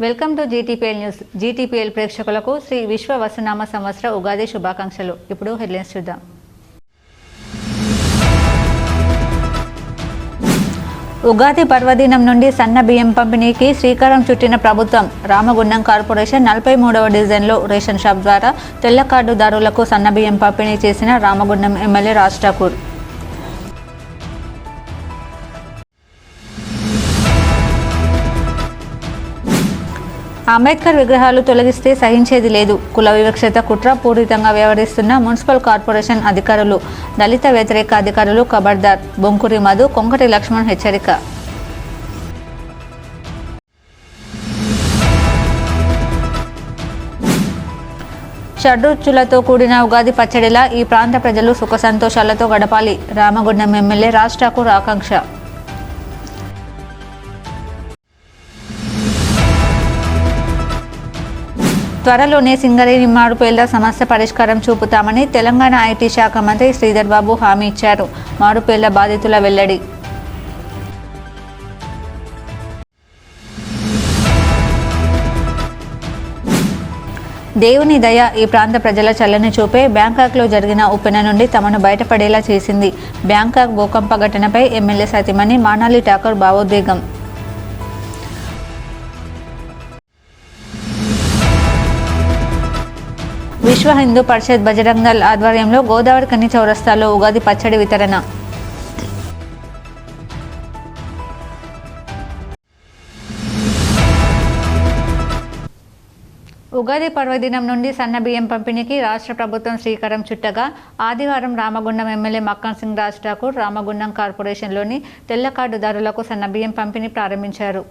Welcome to GTPL news. GTPL ప్రేక్షకులకు శ్రీ విశ్వ వసునామ సంవత్సర ఉగాది శుభాకాంక్షలు. ఇప్పుడు హెడ్లైన్స్ చూద్దాం. ఉగాది పర్వదినం నుండి సన్న బియ్యం పంపిణీకి శ్రీకారం చుట్టిన ప్రభుత్వం. రామగుండం కార్పొరేషన్ 43వ డివిజన్లో రేషన్ షాప్ ద్వారా తెల్ల కార్డుదారులకు సన్న బియ్యం పంపిణీ చేసిన రామగుండం ఎమ్మెల్యే రాజ్ ఠాకూర్. అంబేద్కర్ విగ్రహాలు తొలగిస్తే సహించేది లేదు. కుల వివక్షత కుట్రపూరితంగా వ్యవహరిస్తున్న మున్సిపల్ కార్పొరేషన్ అధికారులు, దళిత వ్యతిరేక అధికారులు ఖబర్దార్. బొంకురి మధు, కొంకటి లక్ష్మణ్ హెచ్చరిక. షడ్రుచులతో కూడిన ఉగాది పచ్చడిలా ఈ ప్రాంత ప్రజలు సుఖ సంతోషాలతో గడపాలి. రామగుండం ఎమ్మెల్యే రాజ్ ఠాకూర్ ఆకాంక్ష. త్వరలోనే సింగరేణి మారుపేళ్ల సమస్య పరిష్కారం చూపుతామని తెలంగాణ ఐటీ శాఖ మంత్రి శ్రీధర్ బాబు హామీ ఇచ్చారు. మారుపేళ్ల బాధితుల వెల్లడి. దేవుని దయ ఈ ప్రాంత ప్రజల చల్లని చూపే బ్యాంకాక్లో జరిగిన ఉప్పెన నుండి తమను బయటపడేలా చేసింది. బ్యాంకాక్ భూకంప ఘటనపై ఎమ్మెల్యే సతీమణి మానాలి ఠాకూర్ భావోద్వేగం. విశ్వ హిందూ పరిషత్ బజరంగ్ దళ్ ఆధ్వర్యంలో గోదావరి కని చౌరస్తాలో ఉగాది పచ్చడి వితరణ. ఉగాది పర్వదినం నుండి సన్న బియ్యం పంపిణీకి రాష్ట్ర ప్రభుత్వం శ్రీకారం చుట్టగా ఆదివారం రామగుండం ఎమ్మెల్యే మక్కన్ సింగ్ రాజ్ ఠాకూర్ రామగుండం కార్పొరేషన్లోని తెల్ల కార్డుదారులకు సన్న బియ్యం పంపిణీ ప్రారంభించారు.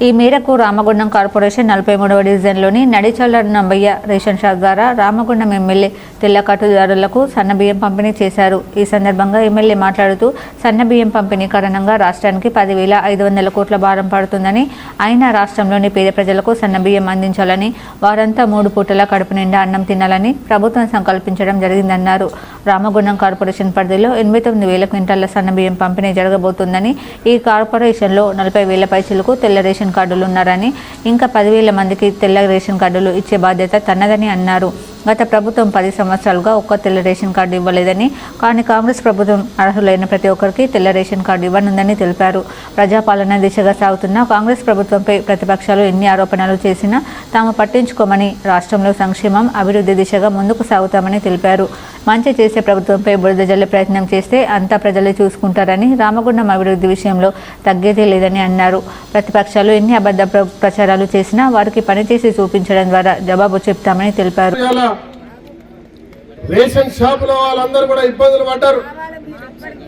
ఈ మేరకు రామగుండం కార్పొరేషన్ 43వ డివిజన్లోని నడిచల్ల నంబయ్య రేషన్ షాప్ ద్వారా రామగుండం ఎమ్మెల్యే తెల్ల కార్డుదారులకు సన్నబియ్యం పంపిణీ చేశారు. ఈ సందర్భంగా ఎమ్మెల్యే మాట్లాడుతూ సన్నబియ్యం పంపిణీ కారణంగా రాష్ట్రానికి 10,500 కోట్ల భారం పడుతుందని, అయినా రాష్ట్రంలోని పేద ప్రజలకు సన్నబియ్యం అందించాలని, వారంతా 3 పూటల కడుపు నిండా అన్నం తినాలని ప్రభుత్వం సంకల్పించడం జరిగిందన్నారు. రామగుండం కార్పొరేషన్ పరిధిలో 89,000 క్వింటాల సన్నబియ్యం పంపిణీ జరగబోతుందని, ఈ కార్పొరేషన్లో 40,000 పైచిలకు తెల్ల రేషన్ కార్డులు ఉన్నారని, ఇంకా 10,000 మందికి తెల్ల రేషన్ కార్డులు ఇచ్చే బాధ్యత తన్నదని అన్నారు. గత ప్రభుత్వం 10 సంవత్సరాలుగా ఒక్క తెల్ల రేషన్ కార్డు ఇవ్వలేదని, కానీ కాంగ్రెస్ ప్రభుత్వం అర్హులైన ప్రతి ఒక్కరికి తెల్ల రేషన్ కార్డు ఇవ్వనుందని తెలిపారు. ప్రజాపాలన దిశగా సాగుతున్న కాంగ్రెస్ ప్రభుత్వంపై ప్రతిపక్షాలు ఎన్ని ఆరోపణలు చేసినా తాము పట్టించుకోమని, రాష్ట్రంలో సంక్షేమం అభివృద్ధి దిశగా ముందుకు సాగుతామని తెలిపారు. మంచి చేసే ప్రభుత్వంపై బురద జల్లే ప్రయత్నం చేస్తే అంతా ప్రజలే చూసుకుంటారని, రామగుండం అభివృద్ధి విషయంలో తగ్గేదే లేదని అన్నారు. ప్రతిపక్షాలు ఎన్ని అబద్ధ ప్రచారాలు చేసినా వారికి పనిచేసి చూపించడం ద్వారా జవాబు చెప్తామని తెలిపారు. రేషన్ షాపులో వాళ్ళందరూ కూడా ఇబ్బందులు పడ్డారు.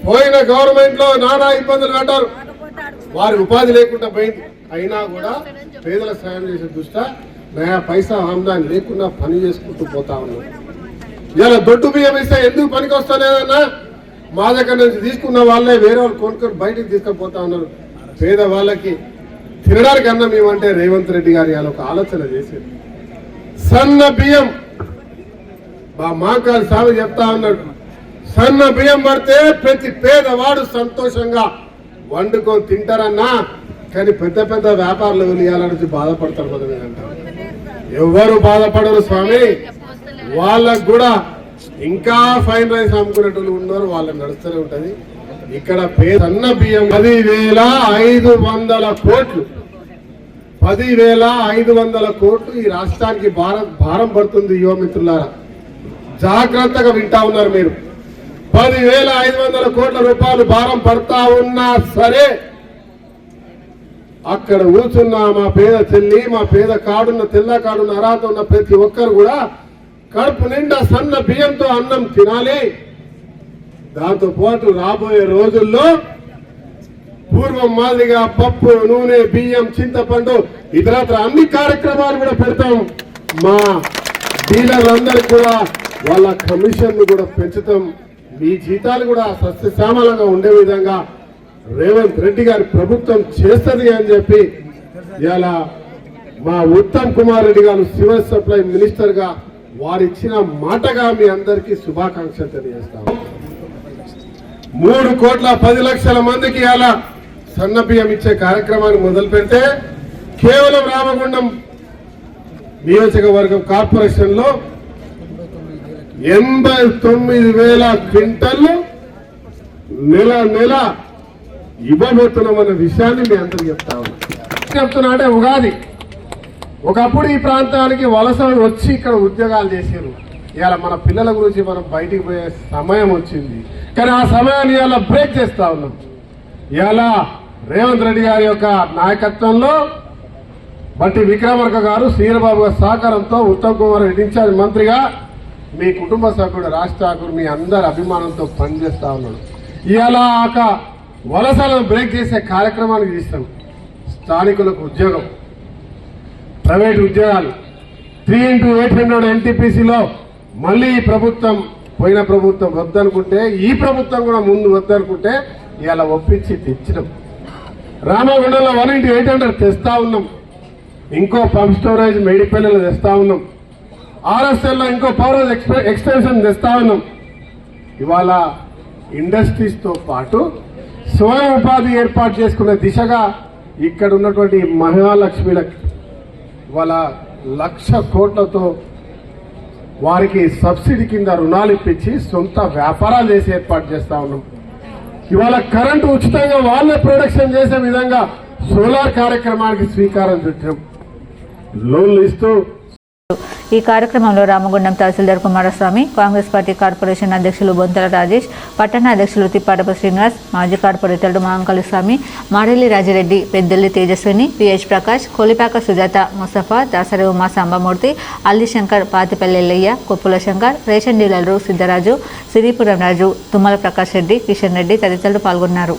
పోయిన గవర్నమెంట్ లో నానా ఇబ్బందులు పడ్డారు. వారి ఉపాధి లేకుండా పోయింది. అయినా కూడా పేదల సాయం చేసే దృష్ట్యా నయా పైసా ఆమ్దాని లేకుండా పని చేసుకుంటూ పోతా ఉన్నారు. ఇలా దొడ్డు బియ్యం ఇస్తే ఎందుకు పనికి వస్తానేదన్నా మా దగ్గర నుంచి తీసుకున్న వాళ్ళే వేరే వాళ్ళు కొనుక్కొని బయటకు తీసుకుపోతా ఉన్నారు. పేద వాళ్ళకి తినడానికి అన్నం ఏమంటే రేవంత్ రెడ్డి గారు ఇలా ఒక ఆలోచన చేశారు. సన్న బియ్యం మాకాలు సాగు చెప్తా ఉన్నాడు. సన్న బియ్యం పడితే ప్రతి పేదవాడు సంతోషంగా వండుకొని తింటారన్నా, కానీ పెద్ద పెద్ద వ్యాపారులు ఇవ్వాలని బాధపడతారు కదా అంటారు. ఎవరు బాధపడరు స్వామి. వాళ్ళకు కూడా ఇంకా ఫైన్ రైస్ అమ్ముకునేటోళ్ళు ఉన్నారు, వాళ్ళకి నడుస్తూనే ఉంటది. ఇక్కడ సన్న బియ్యం 10,500 కోట్లు 10,500 కోట్లు ఈ రాష్ట్రానికి భారం పడుతుంది. యువ మిత్రులారా జాగ్రత్తగా వింటా ఉన్నారు మీరు. 10,500 కోట్ల రూపాయలు భారం పడతా ఉన్నా సరే అక్కడ కూర్చున్న మా పేద చెల్లి, మా పేద కాడున్న తెల్ల కాడున్న అర్హత ఉన్న ప్రతి ఒక్కరు కూడా కడుపు నిండా సన్న బియ్యంతో అన్నం తినాలి. దాంతో పాటు రాబోయే రోజుల్లో పూర్వం మాదిరిగా పప్పు, నూనె, బియ్యం, చింతపండు ఇతరత్ర అన్ని కార్యక్రమాలు కూడా పెడతాం. మా డీలర్లందరికీ కూడా వాళ్ళ కమిషన్ కూడా పెంచుతాం. మీ జీతాలు కూడా సస్యశ్యామలంగా ఉండే విధంగా రేవంత్ రెడ్డి గారి ప్రభుత్వం చేస్తుంది అని చెప్పి ఇలా మా ఉత్తమ్ కుమార్ రెడ్డి గారు సివిల్ సప్లై మినిస్టర్ గా వారిచ్చిన మాటగా మీ అందరికీ శుభాకాంక్షలు తెలియజేస్తాం. 3,10,00,000 మందికి ఇలా సన్న బియ్యం ఇచ్చే కార్యక్రమాన్ని మొదలు పెడితే కేవలం రామగుండం నియోజకవర్గం కార్పొరేషన్లో 89,000 క్వింటళ్ళు నెల ఇవ్వబోతున్నామన్న విషయాన్ని మీ అందరికి చెప్తున్నా. అంటే ఉగాది ఒకప్పుడు ఈ ప్రాంతానికి వలసలు వచ్చి ఇక్కడ ఉద్యోగాలు చేశారు. ఇవాళ మన పిల్లల గురించి మనం బయటికి పోయే సమయం వచ్చింది. కానీ ఆ సమయాన్ని ఇవాళ బ్రేక్ చేస్తా ఉన్నాం. ఇవాళ రేవంత్ రెడ్డి గారి యొక్క నాయకత్వంలో బట్టి విక్రమార్క గారు, శ్రీరబాబు గారి సహకారంతో, ఉత్తమ్ కుమార్ రెడ్డి ఇన్ఛార్జ్ మంత్రిగా మీ కుటుంబ సభ్యుడు రాజ్ ఠాకూర్ మీ అందరి అభిమానంతో పనిచేస్తా ఉన్నాడు. ఇవాళ ఒక వలసలను బ్రేక్ చేసే కార్యక్రమానికి తీస్తాం. స్థానికులకు ఉద్యోగం, ప్రైవేట్ ఉద్యోగాలు 3x800 NTPCలో మళ్ళీ ఈ ప్రభుత్వం, పోయిన ప్రభుత్వం వద్దనుకుంటే ఈ ప్రభుత్వం కూడా ముందు వద్దనుకుంటే ఇవాళ ఒప్పించి తెచ్చినాం. రామగుండంలో 1x800 తెస్తా ఉన్నాం. ఇంకో పంప్ స్టోరేజ్ మేడిపల్లిలో తెస్తా ఉన్నాం. RSLలో ఇంకో పవర్ ఎక్స్టెన్షన్ తెస్తా ఉన్నాం. ఇవాళ ఇండస్ట్రీస్తో పాటు స్వయం ఉపాధి ఏర్పాటు చేసుకునే దిశగా ఇక్కడ ఉన్నటువంటి మహాలక్ష్మిలకు ఇవాళ 1,00,000 కోట్లతో వారికి సబ్సిడీ కింద రుణాలు ఇప్పించి సొంత వ్యాపారాలు చేసి ఏర్పాటు చేస్తా ఉన్నాం. ఇవాళ కరెంటు ఉచితంగా వాళ్ళే ప్రొడక్షన్ చేసే విధంగా సోలార్ కార్యక్రమానికి శ్రీకారం చుట్టాం. లోన్లు ఇస్తూ ఈ కార్యక్రమంలో రామగుండం తహసీల్దార్ కుమారస్వామి, కాంగ్రెస్ పార్టీ కార్పొరేషన్ అధ్యక్షులు బొంతల రాజేష్, పట్టణ అధ్యక్షులు తిప్పాటప శ్రీనివాస్, మాజీ కార్పొరేటర్లు మహంకాళి స్వామి, మారెల్లి రాజిరెడ్డి, పెద్దల్లి తేజస్విని, పిహెచ్ ప్రకాష్, కొలిపాక సుజాత, ముస్తఫా, దాసరి ఉమా సాంబమూర్తి, అల్లి శంకర్, పాతిపల్లి ఎల్లయ్య, కొప్పుల శంకర్, రేషన్ డీలర్లు సిద్ధరాజు, సిరిపురం రాజు, తుమ్మల ప్రకాష్ రెడ్డి, కిషన్ రెడ్డి తదితరులు పాల్గొన్నారు.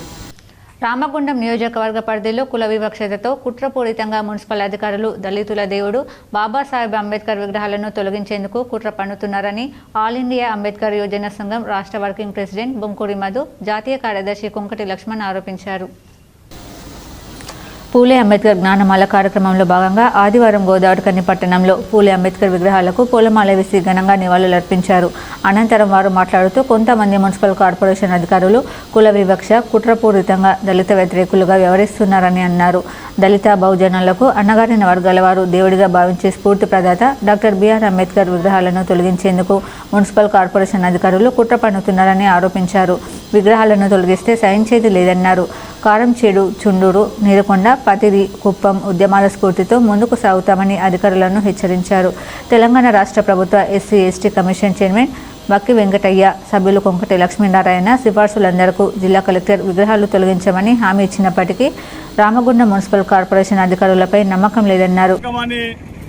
రామగుండం నియోజకవర్గ పరిధిలో కుల వివక్షతతో కుట్రపూరితంగా మున్సిపల్ అధికారులు దళితుల దేవుడు బాబాసాహెబ్ అంబేద్కర్ విగ్రహాలను తొలగించేందుకు కుట్ర పన్నుతున్నారని ఆల్ ఇండియా అంబేద్కర్ యోజన సంఘం రాష్ట్ర వర్కింగ్ ప్రెసిడెంట్ బొంకూరి మధు, జాతీయ కార్యదర్శి కుంకటి లక్ష్మణ్ ఆరోపించారు. పూలే అంబేద్కర్ జ్ఞానమాల కార్యక్రమంలో భాగంగా ఆదివారం గోదావరికని పట్టణంలో పూలే అంబేద్కర్ విగ్రహాలకు పూలమాల వేసి ఘనంగా నివాళులర్పించారు. అనంతరం వారు మాట్లాడుతూ కొంతమంది మున్సిపల్ కార్పొరేషన్ అధికారులు కుల వివక్ష, కుట్రపూరితంగా దళిత వ్యతిరేకులుగా వ్యవహరిస్తున్నారని అన్నారు. దళిత బహుజనులకు అన్నగారిన వర్గాల వారు దేవుడిగా భావించే స్ఫూర్తి ప్రదాత డాక్టర్ బిఆర్ అంబేద్కర్ విగ్రహాలను తొలగించేందుకు మున్సిపల్ కార్పొరేషన్ అధికారులు కుట్ర పన్నుతున్నారని ఆరోపించారు. విగ్రహాలను తొలగిస్తే సహించేది లేదన్నారు. కారంచేడు, చుండూరు, నీరుకొండ, పతిది, కుప్పం ఉద్యమాల స్ఫూర్తితో ముందుకు సాగుతామని అధికారులను హెచ్చరించారు. తెలంగాణ రాష్ట్ర ప్రభుత్వ SC/ST కమిషన్ చైర్మన్ బక్కి వెంకటయ్య, సభ్యులు కొంకటి లక్ష్మీనారాయణ సిఫార్సులందరకు జిల్లా కలెక్టర్ విగ్రహాలు తొలగించమని హామీ ఇచ్చినప్పటికీ రామగుండం మున్సిపల్ కార్పొరేషన్ అధికారులపై నమ్మకం లేదన్నారు.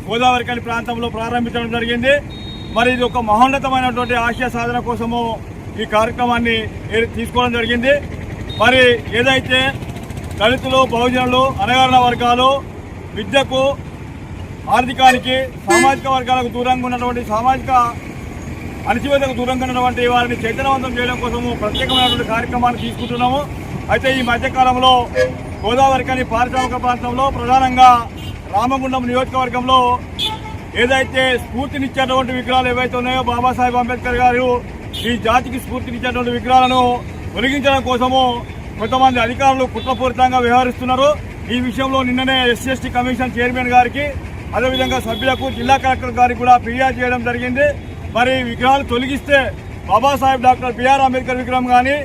గోదావరికని ప్రాంతంలో ప్రారంభించడం జరిగింది. మరి ఇది ఒక మహోన్నతమైనటువంటి ఆశయ సాధన కోసము ఈ కార్యక్రమాన్ని తీసుకోవడం జరిగింది. మరి ఏదైతే దళితులు, బహుజనులు, అణగారిన వర్గాలు విద్యకు, ఆర్థికానికి, సామాజిక వర్గాలకు దూరంగా ఉన్నటువంటి, సామాజిక అణచివేతకు దూరంగా ఉన్నటువంటి వారిని చైతన్యవంతం చేయడం కోసము ప్రత్యేకమైనటువంటి కార్యక్రమాన్ని తీసుకుంటున్నాము. అయితే ఈ మధ్యకాలంలో గోదావరికని పారిశ్రామిక ప్రాంతంలో ప్రధానంగా రామగుండం నియోజకవర్గంలో ఏదైతే స్ఫూర్తినిచ్చేటువంటి విగ్రహాలు ఏవైతే ఉన్నాయో బాబాసాహెబ్ అంబేద్కర్ గారు ఈ జాతికి స్ఫూర్తినిచ్చేటువంటి విగ్రహాలను తొలగించడం కోసము కొంతమంది అధికారులు కుట్రపూరితంగా వ్యవహరిస్తున్నారు. ఈ విషయంలో నిన్ననే SC/ST కమిషన్ చైర్మన్ గారికి, అదేవిధంగా సభ్యులకు, జిల్లా కలెక్టర్ గారికి కూడా ఫిర్యాదు చేయడం జరిగింది. మరి విగ్రహాలు తొలగిస్తే బాబాసాహెబ్ డాక్టర్ బిఆర్ అంబేద్కర్ విగ్రహం కానీ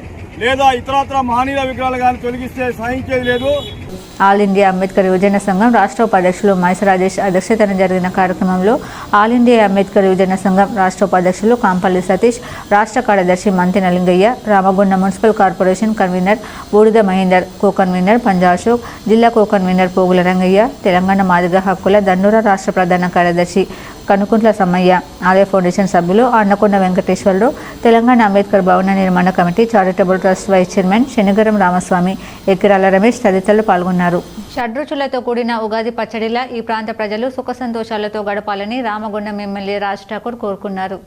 లేదా ఇతరత్ర మహనీయుల విగ్రహాలు కానీ తొలగిస్తే సహించేది లేదు. ఆల్ ఇండియా అంబేద్కర్ యువజన సంఘం రాష్ట్ర ఉపాధ్యక్షులు మైస రాజేష్ అధ్యక్షతన జరిగిన కార్యక్రమంలో ఆల్ ఇండియా అంబేద్కర్ యువజన సంఘం రాష్ట్ర ఉపాధ్యక్షులు కాంపల్లి సతీష్, రాష్ట్ర కార్యదర్శి Mantina Lingaiah, Ramagundam municipal corporation convener బూడిద మహేందర్, కో కన్వీనర్ పంజా అశోక్, జిల్లా కో కన్వీనర్ పోగుల రంగయ్య, తెలంగాణ మాదిగ హక్కుల దండూర రాష్ట్ర ప్రధాన కార్యదర్శి కనుకుంట్ల సమ్మయ్య, ఆలయ ఫౌండేషన్ సభ్యులు అన్నకొండ వెంకటేశ్వర్లు, తెలంగాణ అంబేద్కర్ భవన నిర్మాణ committee charitable trust vice chairman Shanigaram Ramaswamy, Ekkirala Ramesh తదితరులు పాల్గొన్నారు. షడ్రుచులతో కూడిన ఉగాది పచ్చడిలా ఈ ప్రాంత ప్రజలు సుఖ సంతోషాలతో గడపాలని రామగుండం ఎమ్మెల్యే రాజ్ ఠాకూర్ కోరుకున్నారు.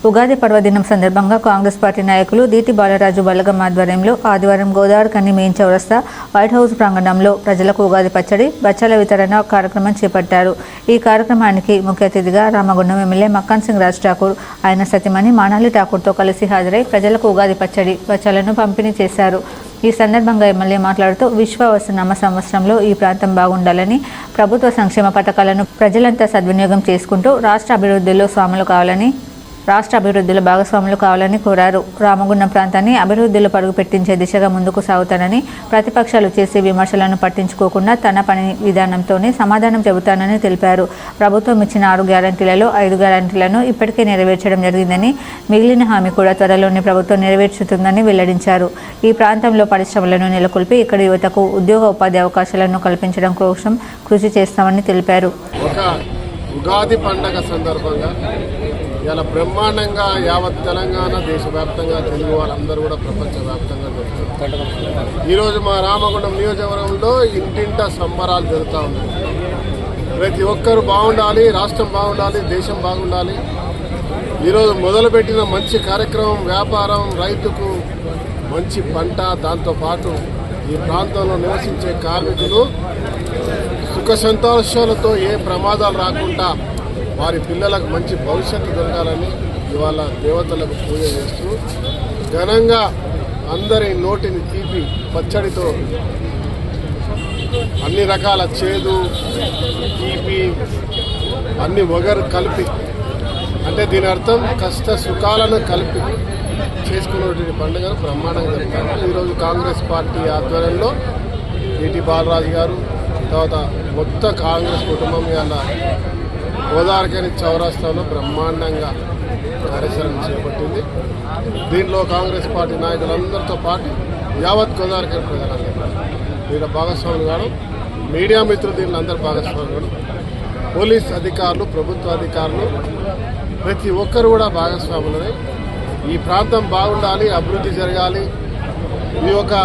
ఉగాది పర్వదినం సందర్భంగా కాంగ్రెస్ పార్టీ నాయకులు దీటి బాలరాజు బలగం ఆధ్వర్యంలో ఆదివారం గోదావరికని మెయిన్ చౌరస్తా వైట్ హౌస్ ప్రాంగణంలో ప్రజలకు ఉగాది పచ్చడి, బచ్చాల వితరణ కార్యక్రమం చేపట్టారు. ఈ కార్యక్రమానికి ముఖ్య అతిథిగా రామగుండం ఎమ్మెల్యే మక్కాన్ సింగ్ రాజ్ ఠాకూర్, ఆయన సతీమణి మానాలి ఠాకూర్తో కలిసి హాజరై ప్రజలకు ఉగాది పచ్చడి, బచ్చాలను పంపిణీ చేశారు. ఈ సందర్భంగా ఎమ్మెల్యే మాట్లాడుతూ విశ్వవసునామ సంవత్సరంలో ఈ ప్రాంతం బాగుండాలని, ప్రభుత్వ సంక్షేమ పథకాలను ప్రజలంతా సద్వినియోగం చేసుకుంటూ రాష్ట్ర అభివృద్ధిలో భాగస్వాములు కావాలని కోరారు. రామగుండం ప్రాంతాన్ని అభివృద్ధిలో పరుగు పెట్టించే దిశగా ముందుకు సాగుతానని, ప్రతిపక్షాలు చేసే విమర్శలను పట్టించుకోకుండా తన పని విధానంతోనే సమాధానం చెబుతానని తెలిపారు. ప్రభుత్వం ఇచ్చిన 6 గ్యారంటీలలో 5 గ్యారంటీలను ఇప్పటికే నెరవేర్చడం జరిగిందని, మిగిలిన హామీ కూడా త్వరలోనే ప్రభుత్వం నెరవేర్చుతుందని వెల్లడించారు. ఈ ప్రాంతంలో పరిశ్రమలను నెలకొల్పి ఇక్కడి యువతకు ఉద్యోగ ఉపాధి అవకాశాలను కల్పించడం కోసం కృషి చేస్తామని తెలిపారు. ఉగాది పండగ సందర్భంగా ఇలా బ్రహ్మాండంగా యావత్ తెలంగాణ దేశవ్యాప్తంగా తెలుగు వాళ్ళందరూ కూడా ప్రపంచవ్యాప్తంగా జరుగుతుంది. ఈరోజు మా రామగుండం నియోజకవర్గంలో ఇంటింట సంబరాలు జరుగుతూ ఉన్నాయి. ప్రతి ఒక్కరు బాగుండాలి, రాష్ట్రం బాగుండాలి, దేశం బాగుండాలి. ఈరోజు మొదలుపెట్టిన మంచి కార్యక్రమం వ్యాపారం, రైతుకు మంచి పంట, దాంతోపాటు ఈ ప్రాంతంలో నివసించే కార్మికులు సుఖ సంతోషాలతో ఏ ప్రమాదాలు రాకుండా వారి పిల్లలకు మంచి భవిష్యత్తు దొరకాలని ఇవాళ దేవతలకు పూజ చేస్తూ ఘనంగా అందరి నోటిని తీపి పచ్చడితో అన్ని రకాల చేదు, తీపి, అన్ని వగరు కలిపి, అంటే దీని అర్థం కష్ట సుఖాలను కలిపి చేసుకున్నటువంటి పండుగను బ్రహ్మాండంగా జరుగుతారు. ఈరోజు కాంగ్రెస్ పార్టీ ఆధ్వర్యంలో టి బాలరాజు గారు, తర్వాత మొత్తం కాంగ్రెస్ కుటుంబం ఇవాళ గోదావరికని చౌరస్తాలో బ్రహ్మాండంగా కార్యాచరణ చేపట్టింది. దీనిలో కాంగ్రెస్ పార్టీ నాయకులందరితో పాటు యావత్ గోదావరికని ప్రజలందరూ దీనిలో భాగస్వాములు కావడం, మీడియా మిత్రులు దీనిలో అందరూ భాగస్వాములు కావడం, పోలీస్ అధికారులు, ప్రభుత్వ అధికారులు ప్రతి ఒక్కరు కూడా భాగస్వాములనే. ఈ ప్రాంతం బాగుండాలి, అభివృద్ధి జరగాలి. ఈ యొక్క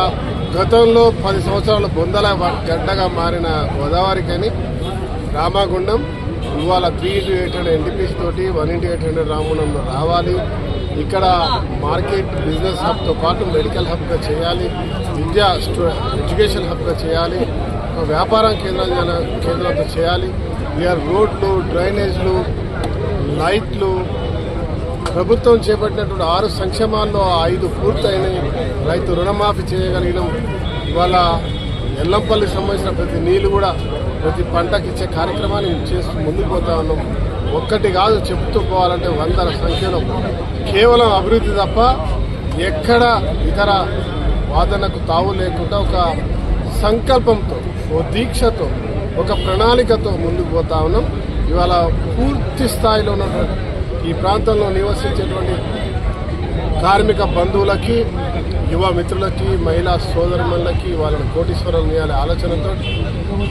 గతంలో 10 సంవత్సరాల బొందల గడ్డగా మారిన గోదావరికని రామగుండం ఇవాళ 3x800 ఎన్టీపీసీ తోటి 1x800 రామగుండంలో రావాలి. ఇక్కడ మార్కెట్ బిజినెస్ హబ్తో పాటు మెడికల్ హబ్గా చేయాలి, ఎడ్యుకేషన్ హబ్గా చేయాలి, వ్యాపారం కేంద్రంతో చేయాలి. ఇయర్ రోడ్లు, డ్రైనేజ్లు, లైట్లు, ప్రభుత్వం చేపట్టినటువంటి 6 సంక్షేమాల్లో 5 పూర్తయినాయి. రైతు రుణమాఫీ చేయగలిగినాం. ఇవాళ ఎల్లంపల్లికి సంబంధించిన ప్రతి నీళ్లు కూడా ప్రతి పంటకి ఇచ్చే కార్యక్రమాన్ని చేస్తూ ముందుకు పోతా ఉన్నాం. ఒక్కటి కాదు, చెప్తూ పోవాలంటే 100 సంఖ్యలో కేవలం అభివృద్ధి తప్ప ఎక్కడ ఇతర వాదనకు తావు లేకుండా ఒక సంకల్పంతో, ఓ దీక్షతో, ఒక ప్రణాళికతో ముందుకు పోతా ఉన్నాం. ఇవాళ పూర్తి స్థాయిలో ఉన్నటువంటి ఈ ప్రాంతంలో నివసించేటువంటి కార్మిక బంధువులకి, యువ మిత్రులకి, మహిళా సోదరులకి వాళ్ళని కోటీశ్వరం చేయాలి ఆలోచనతో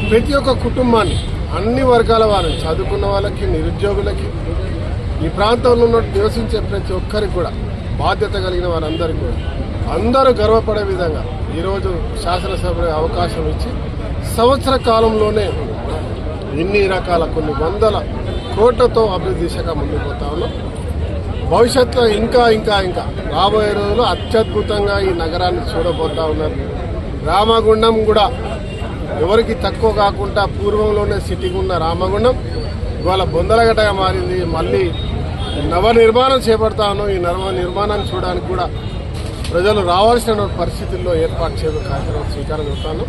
ప్రతి ఒక్క కుటుంబాన్ని, అన్ని వర్గాల వాళ్ళని, చదువుకున్న వాళ్ళకి, నిరుద్యోగులకి, ఈ ప్రాంతంలో నివసించే ప్రతి ఒక్కరికి కూడా బాధ్యత కలిగిన వారందరికీ కూడా అందరూ గర్వపడే విధంగా ఈరోజు శాసనసభ అవకాశం ఇచ్చి సంవత్సర కాలంలోనే ఇన్ని రకాల కొన్ని 100 కోట్లతో అభివృద్ధి దిశగా ముందుకు పోతా ఉన్నాం. భవిష్యత్తులో ఇంకా రాబోయే రోజుల్లో అత్యద్భుతంగా ఈ నగరాన్ని చూడబోతా ఉన్నారు. రామగుండం కూడా ఎవరికి తక్కువ కాకుండా పూర్వంలోనే సిటీకి ఉన్న రామగుండం ఇవాళ బొందలగడ్డగా మారింది. మళ్ళీ నవనిర్మాణం చేపడతాను. ఈ నిర్మాణాన్ని చూడడానికి కూడా ప్రజలు రావాల్సిన పరిస్థితుల్లో ఏర్పాటు చేయడం కార్యక్రమం స్వీకారం చేస్తాను.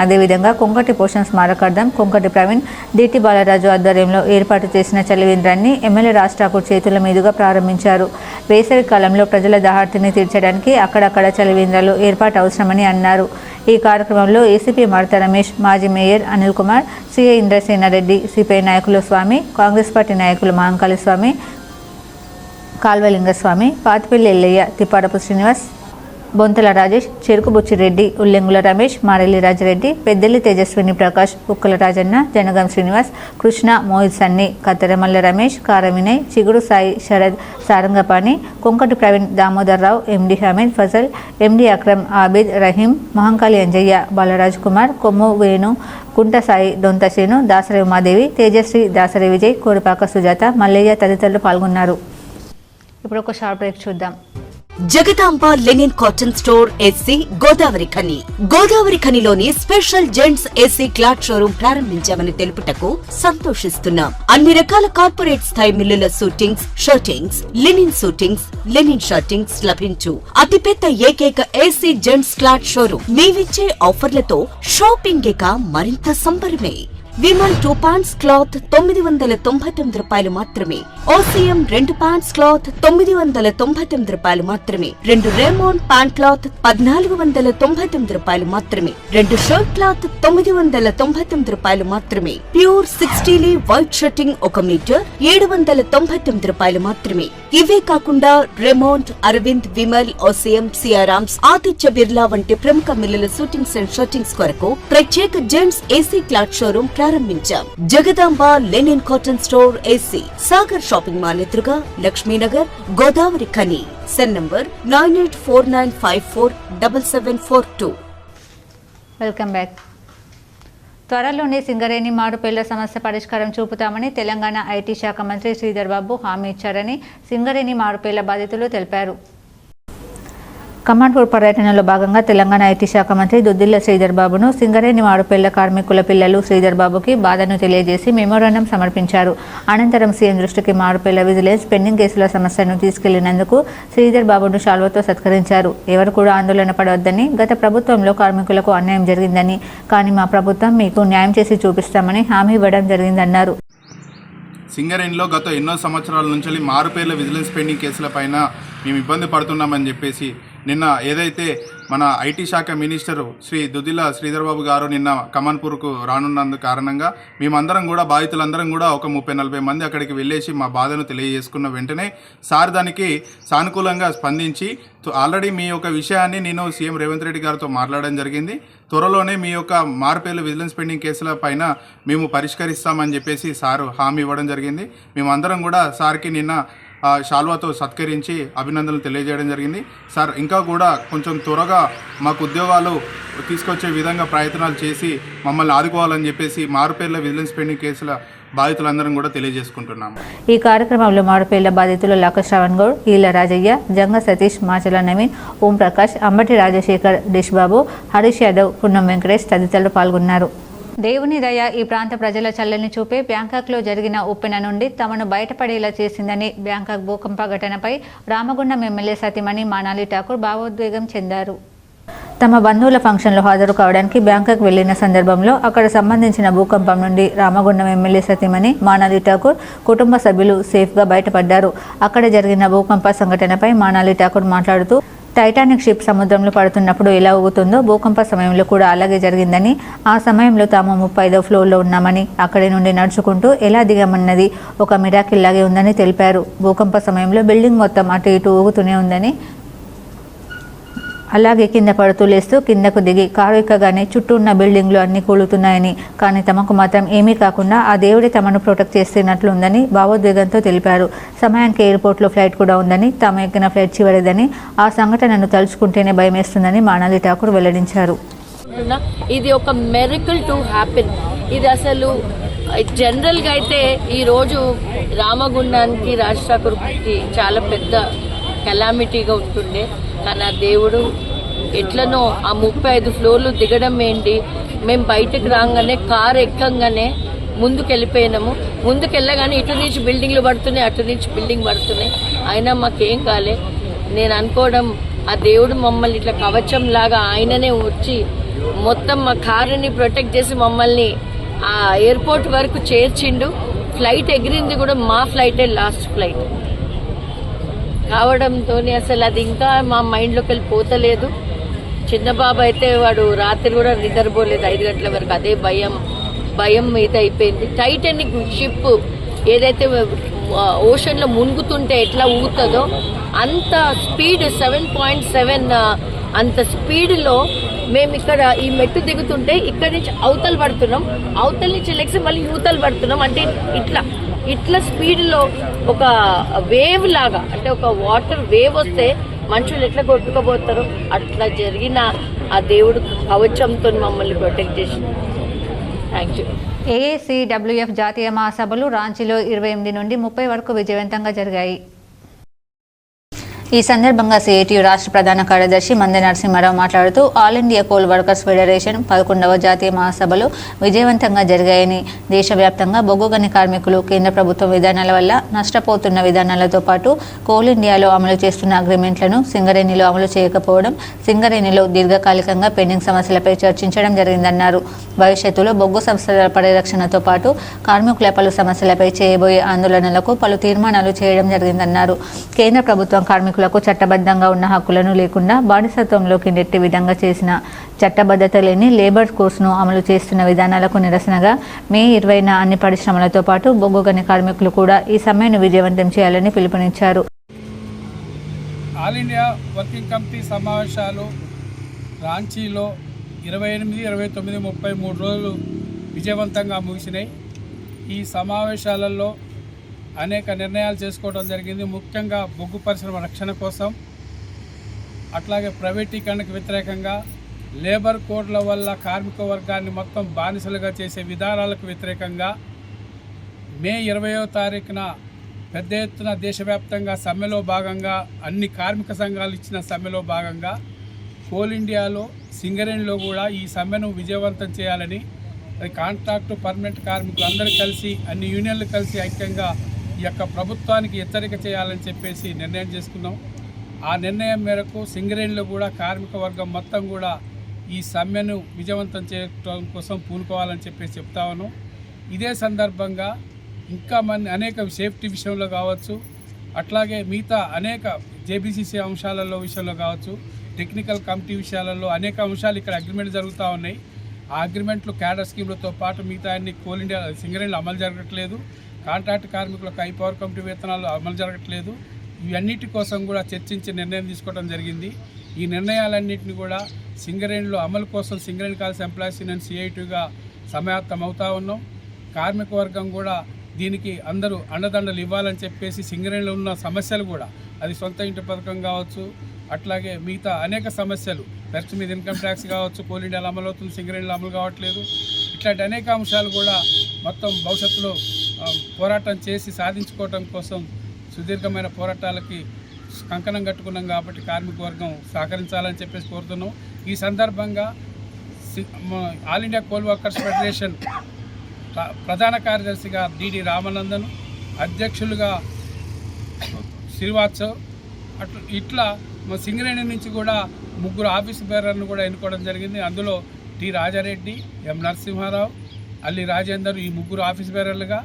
అదేవిధంగా కొంకటి పోషణ స్మారకార్థం కొంకటి ప్రవీణ్, డిటి బాలరాజు ఆధ్వర్యంలో ఏర్పాటు చేసిన చలివేంద్రాన్ని ఎమ్మెల్యే రాజ్ ఠాకూర్ చేతుల మీదుగా ప్రారంభించారు. వేసవి కాలంలో ప్రజల దాహార్తిని తీర్చడానికి అక్కడక్కడ చలివేంద్రాలు ఏర్పాటు అవసరమని అన్నారు. ఈ కార్యక్రమంలో ఏసీపీ మడత రమేష్, మాజీ mayor Anil Kumar, CI Indrasena Reddy, CPI నాయకులు స్వామి, కాంగ్రెస్ పార్టీ నాయకులు మహంకాళి స్వామి, కాల్వలింగస్వామి, పాతిపల్లి ఎల్లయ్య, తిప్పారపు శ్రీనివాస్, బొంతల రాజేష్, చెరుకు బుచ్చిరెడ్డి, ఉల్లెంగుల రమేష్, మారెల్లి రాజరెడ్డి, పెద్దెల్లి తేజస్విని ప్రకాష్, ఉక్కల రాజన్న, జనగం శ్రీనివాస్, కృష్ణ, మోహిత్ సన్ని, కత్తెరమల్ల రమేష్, కార వినయ్, చిగుడు సాయి, శరద్, సారంగపాణి, కొంకటి ప్రవీణ్, దామోదర్ రావు, ఎండి హమీద్, ఫజల్, ఎండి అక్రమ్, ఆబిద్, రహీం, మహంకాళి అంజయ్య, బాలరాజ్ కుమార్, కొమ్ము వేణు, కుంట సాయి, దొంతసేను, దాసరి ఉమాదేవి, తేజశ్రీ, దాసరి విజయ్, కోరిపాక సుజాత, మల్లయ్య తదితరులు పాల్గొన్నారు. ఇప్పుడు ఒక షార్ట్ బ్రేక్ చూద్దాం. Jagadamba linen cotton store AC Godavarikhani. Godavari ఖనిలోని special gents AC cloth showroom ప్రారంభించామని తెలుపుటకు సంతోషిస్తున్నాం. అన్ని రకాల కార్పొరేట్ స్థాయి మిల్లుల suitings, shirtings, linen suitings, linen shirtings లభించు అతిపెద్ద ఏకైక ఏసీ జెంట్స్ క్లాత్ షోరూం. మేమిచ్చే ఆఫర్లతో షాపింగ్ ఇక మరింత సంబరమే. విమల్ 2 పాంట్స్ క్లాత్ 999 రూపాయలు మాత్రమే. ఓసిఎం 2 పాంట్స్ క్లాత్ 999 రూపాయలు మాత్రమే. 2 రేమోన్ ప్యాంట్ క్లాత్ 1499 రూపాయలు మాత్రమే. 2 షర్ట్ క్లాత్ 999 రూపాయలు మాత్రమే. ప్యూర్ 60 వైట్ షర్టింగ్ 1 మీటర్ 799 రూపాయలు మాత్రమే. ఇవే కాకుండా రెమోంట్, అరవింద్, విమల్, ఓసిఎం, సియారామ్స్, ఆదిత్య బిర్లా వంటి ప్రముఖ మిల్లుల షూటింగ్స్ అండ్ షర్టింగ్స్ కొరకు ప్రత్యేక జెంట్స్ ఏసీ క్లాత్ షోరూం ప్రారంభించాం. Jagadamba linen cotton store AC, Sagar shopping mall ఎదురుగా, Laxminagar, Godavarikhani. Cell number 9849547742. Welcome back. త్వరలోనే సింగరేణి మారుపేర్ల సమస్య పరిష్కారం చూపుతామని తెలంగాణ ఐటీ శాఖ మంత్రి శ్రీధర్ బాబు హామీ ఇచ్చారని సింగరేణి మారుపేర్ల బాధితులు తెలిపారు. కమాన్పూర్ పర్యటనలో భాగంగా తెలంగాణ ఐటీ శాఖ మంత్రి దుద్దిల్ల శ్రీధర్ బాబును సింగరేణి మారుపేర్ల కార్మికుల పిల్లలు శ్రీధర్ బాబుకి బాధను తెలియజేసి మెమోరాండం సమర్పించారు. అనంతరం సీఎం దృష్టికి మారుపేర్ల విజిలెన్స్ పెండింగ్ కేసుల సమస్యను తీసుకెళ్లినందుకు శ్రీధర్ బాబును శాల్వతో సత్కరించారు. ఎవరు కూడా ఆందోళన పడవద్దని, గత ప్రభుత్వంలో కార్మికులకు అన్యాయం జరిగిందని, కానీ మా ప్రభుత్వం మీకు న్యాయం చేసి చూపిస్తామని హామీ ఇవ్వడం జరిగిందన్నారు. సింగరేణిలో గత ఎన్నో సంవత్సరాల నుంచి మారుపేర్ల విజిలెన్స్ పెండింగ్ కేసులపైన మేము ఇబ్బంది పడుతున్నామని చెప్పేసి నిన్న ఏదైతే మన ఐటీ శాఖ మినిస్టర్ శ్రీ దుద్దిల్ల శ్రీధర్ బాబు గారు నిన్న కమాన్పూర్కు రానున్నందు కారణంగా మేమందరం కూడా బాధితులందరం కూడా ఒక 30-40 మంది అక్కడికి వెళ్ళేసి మా బాధను తెలియజేసుకున్న వెంటనే సార్ దానికి సానుకూలంగా స్పందించి ఆల్రెడీ మీ యొక్క విషయాన్ని నేను సీఎం రేవంత్ రెడ్డి గారితో మాట్లాడడం జరిగింది. త్వరలోనే మీ యొక్క మారుపేర్ల విజిలెన్స్ పెండింగ్ కేసుల పైన మేము పరిష్కరిస్తామని చెప్పేసి సారు హామీ ఇవ్వడం జరిగింది. మేమందరం కూడా సార్కి నిన్న శాల్వాతో సత్కరించి అభినందనలు తెలియజేయడం జరిగింది. సార్ ఇంకా కూడా కొంచెం త్వరగా మాకు ఉద్యోగాలు తీసుకొచ్చే విధంగా ప్రయత్నాలు చేసి మమ్మల్ని ఆదుకోవాలని చెప్పేసి మారుపేర్ల విజిలెన్స్ పెండింగ్ కేసుల బాధితులందరం కూడా తెలియజేసుకుంటున్నాము. ఈ కార్యక్రమంలో మారుపేర్ల బాధితులు లక్క శ్రవణ్ గౌడ్, ఈల రాజయ్య, జంగ సతీష్, మాచల నవీన్, ఓం ప్రకాష్, అంబటి రాజశేఖర్, డిష్ బాబు, హరీష్ యాదవ్, పున్నం వెంకటేష్ తదితరులు పాల్గొన్నారు. దేవుని దయ ఈ ప్రాంత ప్రజల చల్లని చూపే బ్యాంకాక్లో జరిగిన ఉప్పెన నుండి తమను బయటపడేలా చేసిందని బ్యాంకాక్ భూకంప ఘటనపై రామగుండం ఎమ్మెల్యే సతీమణి మానాలి ఠాకూర్ భావోద్వేగం చెందారు. తమ బంధువుల ఫంక్షన్లో హాజరు కావడానికి బ్యాంకాక్ వెళ్లిన సందర్భంలో అక్కడ సంబంధించిన భూకంపం నుండి రామగుండం ఎమ్మెల్యే సతీమణి మానాలి ఠాకూర్ కుటుంబ సభ్యులు సేఫ్గా బయటపడ్డారు. అక్కడ జరిగిన భూకంప సంఘటనపై మానాలి ఠాకూర్ మాట్లాడుతూ, టైటానిక్ షిప్ సముద్రంలో పడుతున్నప్పుడు ఎలా ఊగుతుందో భూకంప సమయంలో కూడా అలాగే జరిగిందని, ఆ సమయంలో తాము 35వ ఫ్లోర్లో ఉన్నామని, అక్కడి నుండి నడుచుకుంటూ ఎలా దిగామన్నది ఒక మిరాకిల్ లాగే ఉందని తెలిపారు. భూకంప సమయంలో బిల్డింగ్ మొత్తం అటు ఇటు ఊగుతూనే ఉందని, అలాగే కింద పడుతూ లేస్తూ కిందకు దిగి కారు ఎక్కగానే చుట్టూ ఉన్న బిల్డింగ్లు అన్నీ కూలుతున్నాయని, కానీ తమకు మాత్రం ఏమీ కాకుండా ఆ దేవుడే తమను ప్రొటెక్ట్ చేస్తున్నట్లుందని భావోద్వేగంతో తెలిపారు. సమయానికి ఎయిర్పోర్ట్లో ఫ్లైట్ కూడా ఉందని, తాము ఎక్కిన ఫ్లైట్ చివరిదని, ఆ సంఘటనను తలుచుకుంటేనే భయమేస్తుందని మానాలి ఠాకూర్ వెల్లడించారు. ఇది ఒక మెరికల్ టు హ్యాపెన్. ఇది అసలు జనరల్గా అయితే ఈరోజు రామగుండానికి రాజ్ ఠాకూర్కి చాలా పెద్ద కెలామిటీగా ఉంటుండే, కానీ ఆ దేవుడు ఎట్లనో ఆ 35 ఫ్లోర్లు దిగడం ఏంటి, మేము బయటకు రాగానే కారు ఎక్కంగానే ముందుకెళ్ళిపోయినాము. ముందుకెళ్ళగానే ఇటు నుంచి బిల్డింగ్లు పడుతున్నాయి, అటు నుంచి బిల్డింగ్ పడుతున్నాయి, అయినా మాకేం కాలే. నేను అనుకోవడం ఆ దేవుడు మమ్మల్ని ఇట్లా కవచం లాగా ఆయననే వచ్చి మొత్తం మా కారుని ప్రొటెక్ట్ చేసి మమ్మల్ని ఆ ఎయిర్పోర్ట్ వరకు చేర్చిండు. ఫ్లైట్ ఎగిరింది కూడా మా ఫ్లైటే లాస్ట్ ఫ్లైట్ కావడంతో అసలు అది ఇంకా మా మైండ్లోకి వెళ్ళి పోతలేదు. చిన్న బాబు అయితే వాడు రాత్రి కూడా నిద్రపోలేదు 5 గంటల వరకు. అదే భయం మీద అయిపోయింది. టైటానిక్ షిప్ ఏదైతే ఓషన్లో మునుగుతుంటే ఎట్లా ఊగుతుందో అంత స్పీడ్ 7.7 అంత స్పీడ్లో మేము ఇక్కడ ఈ మెట్టు దిగుతుంటే ఇక్కడి నుంచి అవతలు పడుతున్నాం, అవతల నుంచి లెగ్స్ మళ్ళీ యూతలు పడుతున్నాం. అంటే ఇట్లా స్పీడ్లో ఒక వేవ్ లాగా, అంటే ఒక వాటర్ వేవ్ వస్తే మనుషులు ఎట్లా కొట్టుకోబోతారో అట్లా జరిగిన ఆ దేవుడు కవచంతో మమ్మల్ని ప్రొటెక్ట్ చేసింది. Thank you. AACWF జాతీయ మహాసభలు రాంచీలో 28 నుండి 30 వరకు విజయవంతంగా జరిగాయి. ఈ సందర్భంగా సిఐటియు రాష్ట్ర ప్రధాన కార్యదర్శి మందె నరసింహారావు మాట్లాడుతూ all India coal workers federation 11వ జాతీయ మహాసభలు విజయవంతంగా జరిగాయని, దేశవ్యాప్తంగా బొగ్గు గని కార్మికులు కేంద్ర ప్రభుత్వ విధానాల వల్ల నష్టపోతున్న విధానాలతో పాటు కోల్ ఇండియాలో అమలు చేస్తున్న అగ్రిమెంట్లను సింగరేణిలో అమలు చేయకపోవడం, సింగరేణిలో దీర్ఘకాలికంగా పెండింగ్ సమస్యలపై చర్చించడం జరిగిందన్నారు. భవిష్యత్తులో బొగ్గు సంస్థల పరిరక్షణతో పాటు కార్మికుల పలు సమస్యలపై చేయబోయే ఆందోళనలకు పలు తీర్మానాలు చేయడం జరిగిందన్నారు. కేంద్ర ప్రభుత్వం కార్మికులకు చట్టబద్ధంగా ఉన్న హక్కులను లేకుండా బానిసత్వంలోకి నెట్టి విధంగా చేసిన చట్టబద్ధత లేని లేబర్ కోర్సును అమలు చేస్తున్న విధానాలకు నిరసనగా మే 20న అన్ని పరిశ్రమలతో పాటు బొగ్గు గని కార్మికులు కూడా ఈ సమ్మెను విజయవంతం చేయాలని పిలుపునిచ్చారు. ఆల్ ఇండియా వర్కింగ్ కమిటీ సమావేశాలు రాంచీలో 28, 29, 33 రోజులు విజయవంతంగా ముగిసినాయి. ఈ సమావేశాలలో అనేక నిర్ణయాలు చేసుకోవడం జరిగింది. ముఖ్యంగా బొగ్గు పరిశ్రమ రక్షణ కోసం, అట్లాగే ప్రైవేటీకరణకు వ్యతిరేకంగా, లేబర్ కోడ్ల వల్ల కార్మిక వర్గాన్ని మొత్తం బానిసలుగా చేసే విధానాలకు వ్యతిరేకంగా మే 20వ తారీఖున పెద్ద ఎత్తున దేశవ్యాప్తంగా సమ్మెలో భాగంగా, అన్ని కార్మిక సంఘాలు ఇచ్చిన సమ్మెలో భాగంగా కోల్ ఇండియాలో సింగరేణిలో కూడా ఈ సమ్మెను విజయవంతం చేయాలని కాంట్రాక్టు పర్మనెంట్ కార్మికులు అందరూ కలిసి, అన్ని యూనియన్లు కలిసి ఐక్యంగా ఈ యొక్క ప్రభుత్వానికి హెచ్చరిక చేయాలని చెప్పేసి నిర్ణయం చేసుకున్నాం. ఆ నిర్ణయం మేరకు సింగరేణిలో కూడా కార్మిక వర్గం మొత్తం కూడా ఈ సమ్మెను విజయవంతం చేయడం కోసం పూనుకోవాలని చెప్పేసి చెప్తా ఉన్నాం. ఇదే సందర్భంగా ఇంకా అనేక సేఫ్టీ విషయంలో కావచ్చు, అట్లాగే మిగతా అనేక జేబీసీసీ విషయంలో కావచ్చు, టెక్నికల్ కమిటీ విషయాలలో అనేక అంశాలు ఇక్కడ అగ్రిమెంట్ జరుగుతూ ఉన్నాయి. ఆ అగ్రిమెంట్లు క్యాడర్ స్కీమ్లతో పాటు మిగతా అన్ని కోల్ ఇండియా సింగరేణిలో అమలు జరగట్లేదు. కాంట్రాక్ట్ కార్మికులకు హై పవర్ కమిటీ వేతనాలు అమలు జరగట్లేదు. ఇవన్నిటి కోసం కూడా చర్చించి నిర్ణయం తీసుకోవడం జరిగింది. ఈ నిర్ణయాలన్నింటినీ కూడా సింగరేణిలో అమలు కోసం సింగరేణి కాల్స్ ఎంప్లాయీస్ యూనియన్ సిఐటిగా సమాయత్తం అవుతా ఉన్నాం. కార్మిక వర్గం కూడా దీనికి అందరూ అండదండలు ఇవ్వాలని చెప్పేసి సింగరేణిలో ఉన్న సమస్యలు కూడా, అది సొంత ఇంటి పథకం కావచ్చు, అట్లాగే మిగతా అనేక సమస్యలు, ఖర్చు మీద ఇన్కమ్ ట్యాక్స్ కావచ్చు, కోల్ ఇండియాలో అమలు అవుతుంది, సింగరేణిలో అమలు కావట్లేదు, ఇట్లాంటి అనేక అంశాలు కూడా మొత్తం భవిష్యత్తులో పోరాటం చేసి సాధించుకోవడం కోసం సుదీర్ఘమైన పోరాటాలకి కంకణం కట్టుకున్నాం. కాబట్టి కార్మిక వర్గం సహకరించాలని చెప్పేసి కోరుతున్నాం. ఈ సందర్భంగా all India coal workers federation ప్రధాన కార్యదర్శిగా డిడి రామానందన్, అధ్యక్షులుగా శ్రీవాత్సవ్, ఇట్లా సింగరేణి నుంచి కూడా 3 ఆఫీస్ బేరర్లను కూడా ఎన్నుకోవడం జరిగింది. అందులో టి రాజారెడ్డి, ఎం నరసింహారావు, అల్లి రాజేందర్ ఈ 3 ఆఫీస్ బేరర్లుగా.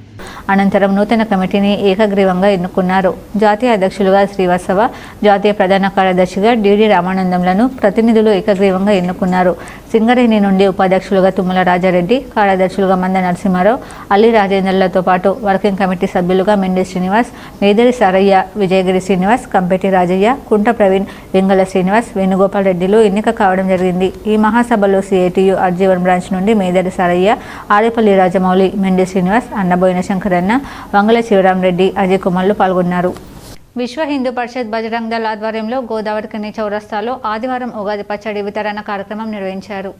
అనంతరం నూతన కమిటీని ఏకగ్రీవంగా ఎన్నుకున్నారు. జాతీయ అధ్యక్షులుగా శ్రీవాత్సవ, జాతీయ ప్రధాన కార్యదర్శిగా డిడి రామానందంలను ప్రతినిధులు ఏకగ్రీవంగా ఎన్నుకున్నారు. సింగరేణి నుండి ఉపాధ్యక్షులుగా తుమ్మల రాజారెడ్డి, కార్యదర్శులుగా మంద నరసింహారావు, అల్లి రాజేందర్లతో పాటు వర్కింగ్ కమిటీ సభ్యులుగా మెండి శ్రీనివాస్, మేదరి సారయ్య, విజయగిరి శ్రీనివాస్, కంపెటి రాజయ్య, కుంట ప్రవీణ్, వెంగళ శ్రీనివాస్, వేణుగోపాల్ రెడ్డిలు ఎన్నిక కావడం జరిగింది. ఈ మహాసభలో సిఐటియు అర్జీవన్ బ్రాంచ్ నుండి మేదరి సారయ్య, ఆరేపల్లి రాజమౌళి, మెండి శ్రీనివాస్, అన్నబోయిన శంకరన్న, వంగల శివరామరెడ్డి, అజయ్ కుమార్లు పాల్గొన్నారు. విశ్వ హిందూ పరిషత్ బజరంగ్ దళ్ ఆధ్వర్యంలో గోదావరి ఖని చౌరస్తాలో ఆదివారం ఉగాది పచ్చడి వితరణ కార్యక్రమం నిర్వహించారు.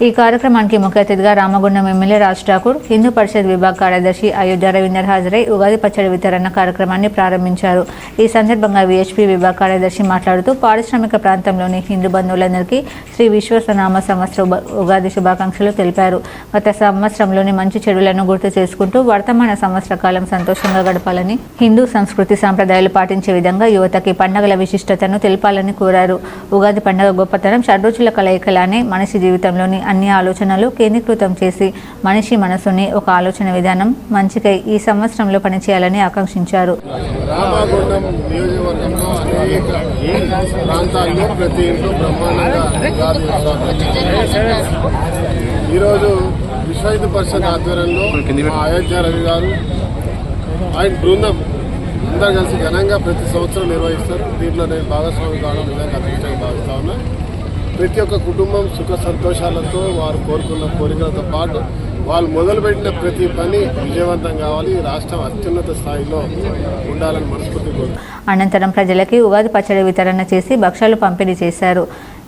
ఈ కార్యక్రమానికి ముఖ్య అతిథిగా రామగుండం ఎమ్మెల్యే రాజ్ ఠాకూర్, హిందూ పరిషత్ విభాగ కార్యదర్శి అయోధ్య రవీందర్ హాజరై ఉగాది పచ్చడి వితరణ కార్యక్రమాన్ని ప్రారంభించారు. ఈ సందర్భంగా విహెచ్పి విభాగ కార్యదర్శి మాట్లాడుతూ పారిశ్రామిక ప్రాంతంలోని హిందూ బంధువులందరికీ శ్రీ విశ్వసనామ సంవత్సర ఉగాది శుభాకాంక్షలు తెలిపారు. గత సంవత్సరంలోని మంచి చెడులను గుర్తు చేసుకుంటూ వర్తమాన సంవత్సర కాలం సంతోషంగా గడపాలని, హిందూ సంస్కృతి సాంప్రదాయాలు పాటించే విధంగా యువతకి పండుగల విశిష్టతను తెలపాలని కోరారు. ఉగాది పండుగ గొప్పతనం షడ్రుచుల కలయికలానే మనిషి జీవితంలోని అన్ని ఆలోచనలు కేంద్రీకృతం చేసి మనిషి మనసుని ఒక ఆలోచన విధానం మంచికై ఈ సంవత్సరంలో పనిచేయాలని ఆకాంక్షించారు. రామగుండం నియోజకవర్గంలో అనేక ప్రాంతాల్లో ప్రతి ఇంట్లో బ్రహ్మాండంగా ఈరోజు విశ్వ హిందూ పరిషత్ ఆధ్వర్యంలో అయోధ్య రవి గారు, ఆయన బృందం అందరూ కలిసి ఘనంగా ప్రతి సంవత్సరం నిర్వహిస్తారు. దీంట్లో నేను భాగస్వామి కావడం నిజంగా అదృష్టంగా భావిస్తా ఉన్నా. ప్రతి ఒక్క కుటుంబం సుఖ సంతోషాలతో వారు కోరుకున్న కోరికలతో పాటు వాళ్ళు మొదలుపెట్టిన ప్రతి పని విజయవంతం కావాలి, రాష్ట్రం అత్యున్నత స్థాయిలో ఉండాలని మనస్ఫూర్తి కోరుకుంటున్నాను. అనంతరం ప్రజలకి ఉగాది పచ్చడి వితరణ చేసి భక్ష్యాలు పంపిణీ చేశారు.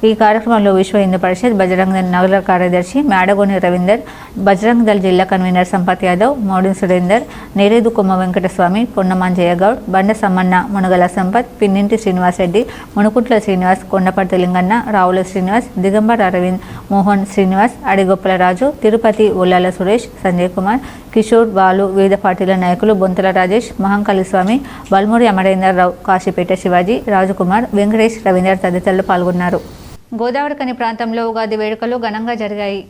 ఈ కార్యక్రమంలో విశ్వ హిందూ పరిషత్ బజరంగ దళ్ నగర కార్యదర్శి మేడగోని రవీందర్, బజరంగ దళ్ జిల్లా కన్వీనర్ సంపత్ యాదవ్, మోడిన్ సురేందర్, నేరేదు కొమ్మ వెంకటస్వామి, పొన్నమాంజయ్య గౌడ్, బండ సమ్మన్న, మునగల సంపత్, పిన్నింటి శ్రీనివాస్ రెడ్డి, మునుకుట్ల శ్రీనివాస్, కొండపర్తి లింగన్న, రావుల శ్రీనివాస్, దిగంబర్ అరవింద్, మోహన్ శ్రీనివాస్, అడిగొప్పల రాజు, తిరుపతి, ఉల్లాల సురేష్, సంజయ్ కుమార్, కిషోర్, బాలు, వివిధ పార్టీల నాయకులు బొంతల రాజేష్, మహంకాళి స్వామి, బల్మూరి అమరేందర్ రావు, కాశీపేట శివాజీ, రాజకుమార్, వెంకటేష్, రవీందర్ తదితరులు పాల్గొన్నారు. గోదావరిఖని ప్రాంతంలో ఉగాది వేడుకలు ఘనంగా జరిగాయి.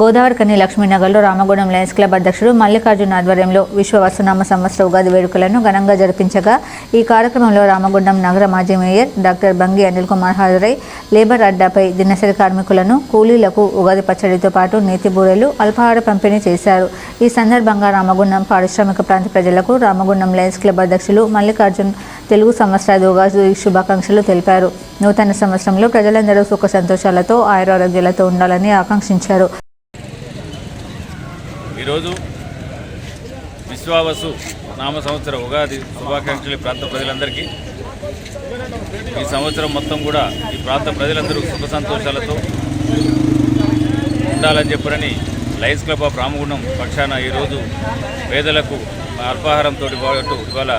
గోదావరిఖని లక్ష్మీనగర్లో రామగుండం లయన్స్ క్లబ్ అధ్యక్షుడు మల్లికార్జున ఆధ్వర్యంలో విశ్వ వసునామ సంవత్సర ఉగాది వేడుకలను ఘనంగా జరిపించగా ఈ కార్యక్రమంలో రామగుండం నగర మాజీ మేయర్ డాక్టర్ బంగి అనిల్ కుమార్ హాజరై లేబర్ అడ్డాపై దినసరి కార్మికులను, కూలీలకు ఉగాది పచ్చడితో పాటు నేతి బూరెలు, అల్పాహార పంపిణీ చేశారు. ఈ సందర్భంగా రామగుండం పారిశ్రామిక ప్రాంత ప్రజలకు రామగుండం లయన్స్ క్లబ్ అధ్యక్షులు మల్లికార్జున్ తెలుగు సంవత్సరాది ఉగాది శుభాకాంక్షలు తెలిపారు. నూతన సంవత్సరంలో ప్రజలందరూ సుఖ సంతోషాలతో ఆయురారోగ్యాలతో ఉండాలని ఆకాంక్షించారు. ఈరోజు విశ్వావసు నామ సంవత్సర ఉగాది శుభాకాంక్షలు ప్రాంత ప్రజలందరికీ. ఈ సంవత్సరం మొత్తం కూడా ఈ ప్రాంత ప్రజలందరూ సుఖ సంతోషాలతో ఉండాలని చెప్పరని లయన్స్ క్లబ్ ఆఫ్ రామగుండం పక్షాన ఈరోజు పేదలకు అల్పాహారంతో పాటు ఇవాళ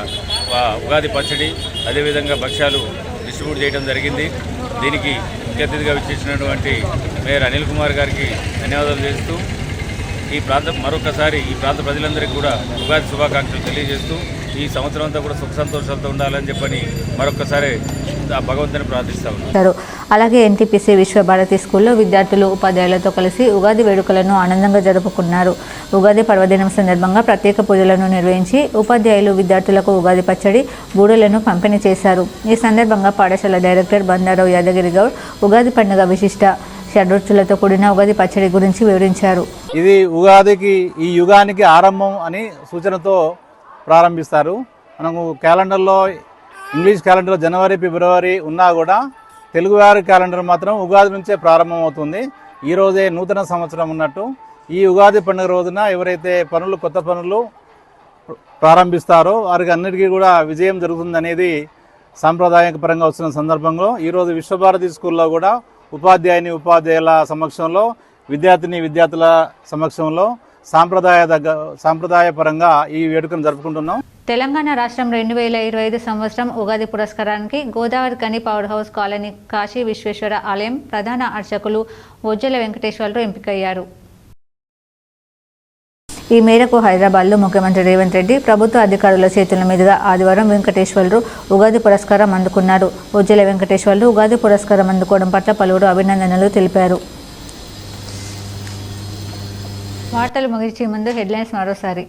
ఉగాది పచ్చడి, అదేవిధంగా భక్ష్యాలు డిస్ట్రిబ్యూట్ చేయడం జరిగింది. దీనికి ముఖ్య అతిథిగా విచ్చేసినటువంటి మేయర్ అనిల్ కుమార్ గారికి ధన్యవాదాలు చేస్తూ ఈ ప్రాంత ప్రజలందరికీ కూడా ఉగాది శుభాకాంక్షలు తెలియజేస్తూ ఈ సంవత్సరం అంతా కూడా సుఖ సంతోషాలతో ఉండాలని చెప్పని మరొకసారి భగవంతుని ప్రార్థిస్తా ఉన్నారు. అలాగే ఎన్టీపీసీ విశ్వభారతి స్కూల్లో విద్యార్థులు, ఉపాధ్యాయులతో కలిసి ఉగాది వేడుకలను ఆనందంగా జరుపుకున్నారు. ఉగాది పర్వదినం సందర్భంగా ప్రత్యేక పూజలను నిర్వహించి ఉపాధ్యాయులు విద్యార్థులకు ఉగాది పచ్చడి, బూరెలను పంపిణీ చేశారు. ఈ సందర్భంగా పాఠశాల డైరెక్టర్ బండారావు యాదగిరి గౌడ్ ఉగాది పండుగ విశిష్ట షడ్రుచులతో కూడిన ఉగాది పచ్చడి గురించి వివరించారు. ఇది ఉగాదికి, ఈ యుగానికి ఆరంభం అని సూచనతో ప్రారంభిస్తారు. మనము క్యాలెండర్లో, ఇంగ్లీష్ క్యాలెండర్లో జనవరి, ఫిబ్రవరి ఉన్నా కూడా తెలుగువారి క్యాలెండర్ మాత్రం ఉగాది నుంచే ప్రారంభం అవుతుంది. ఈ రోజే నూతన సంవత్సరం ఉన్నట్టు ఈ ఉగాది పండుగ రోజున ఎవరైతే కొత్త పనులు ప్రారంభిస్తారో వారికి అన్నిటికీ కూడా విజయం జరుగుతుందనేది సాంప్రదాయపరంగా వస్తున్న సందర్భంలో ఈరోజు విశ్వభారతి స్కూల్లో కూడా ఉపాధ్యాయుల సమక్షంలో, విద్యార్థుల సమక్షంలో సాంప్రదాయపరంగా ఈ వేడుకను జరుపుకుంటున్నాం. తెలంగాణ రాష్ట్రం 2025 సంవత్సరం ఉగాది పురస్కారానికి Godavarikhani power house colony Kashi Vishweshwara ఆలయం ప్రధాన అర్చకులు వజ్జల వెంకటేశ్వర్లు ఎంపికయ్యారు. ఈ మేరకు హైదరాబాద్లో ముఖ్యమంత్రి రేవంత్ రెడ్డి ప్రభుత్వ అధికారుల చేతుల మీదుగా ఆదివారం వెంకటేశ్వర్లు ఉగాది పురస్కారం అందుకున్నారు. వజ్జల వెంకటేశ్వర్లు ఉగాది పురస్కారం అందుకోవడం పట్ల పలువురు అభినందనలు తెలిపారు. వార్తలు ముగించే ముందు హెడ్లైన్స్ మరోసారి.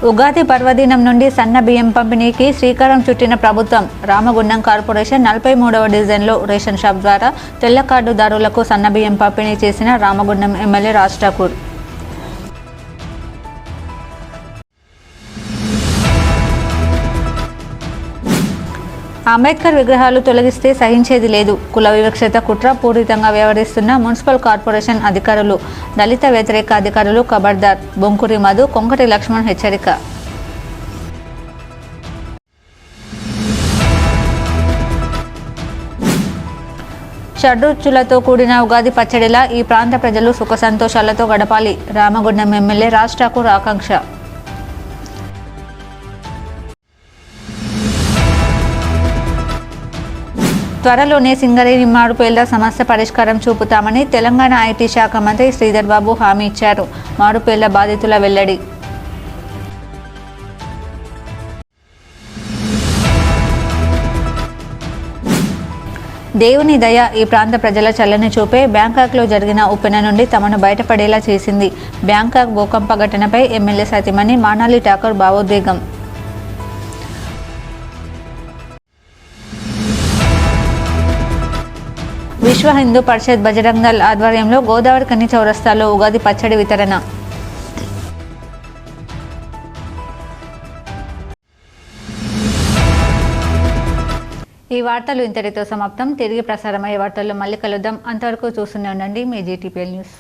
ఉగాది పర్వదినం నుండి సన్న బియ్యం పంపిణీకి శ్రీకారం చుట్టిన ప్రభుత్వం. రామగుండం కార్పొరేషన్ 43వ డివిజన్లో రేషన్ షాప్ ద్వారా తెల్ల కార్డుదారులకు సన్న బియ్యం పంపిణీ చేసిన రామగుండం ఎమ్మెల్యే రాజ్ ఠాకూర్. అంబేద్కర్ విగ్రహాలు తొలగిస్తే సహించేది లేదు. కుల వివక్షత కుట్ర పూరితంగా వ్యవహరిస్తున్న మున్సిపల్ కార్పొరేషన్ అధికారులు, దళిత వ్యతిరేక అధికారులు ఖబర్దార్. బొంకురి మధు, కొంకటి లక్ష్మణ్ హెచ్చరిక. షడ్రుచులతో కూడిన ఉగాది పచ్చడిలా ఈ ప్రాంత ప్రజలు సుఖ సంతోషాలతో గడపాలి. రామగుండం ఎమ్మెల్యే రాజ్ ఠాకూర్ ఆకాంక్ష. త్వరలోనే సింగరేణి మారుపేళ్ల సమస్య పరిష్కారం చూపుతామని తెలంగాణ ఐటీ శాఖ మంత్రి శ్రీధర్ బాబు హామీ ఇచ్చారు. మారుపేళ్ల బాధితుల వెల్లడి. దేవుని దయ ఈ ప్రాంత ప్రజల చల్లని చూపే బ్యాంకాక్లో జరిగిన ఉప్పెన నుండి తమను బయటపడేలా చేసింది. బ్యాంకాక్ భూకంప ఘటనపై ఎమ్మెల్యే సతీమణి మానాలి ఠాకూర్ భావోద్వేగం. విశ్వ హిందూ పరిషత్ బజరంగ దళ్ ఆధ్వర్యంలో గోదావరిఖని చౌరస్తాలో ఉగాది పచ్చడి వితరణ. ఈ వార్తలు ఇంతటితో సమాప్తం. తిరిగి ప్రసారమయ్యే వార్తల్లో మళ్ళీ కలుద్దాం. అంతవరకు చూస్తూనే ఉండండి మీ జీటీపీఎల్ న్యూస్.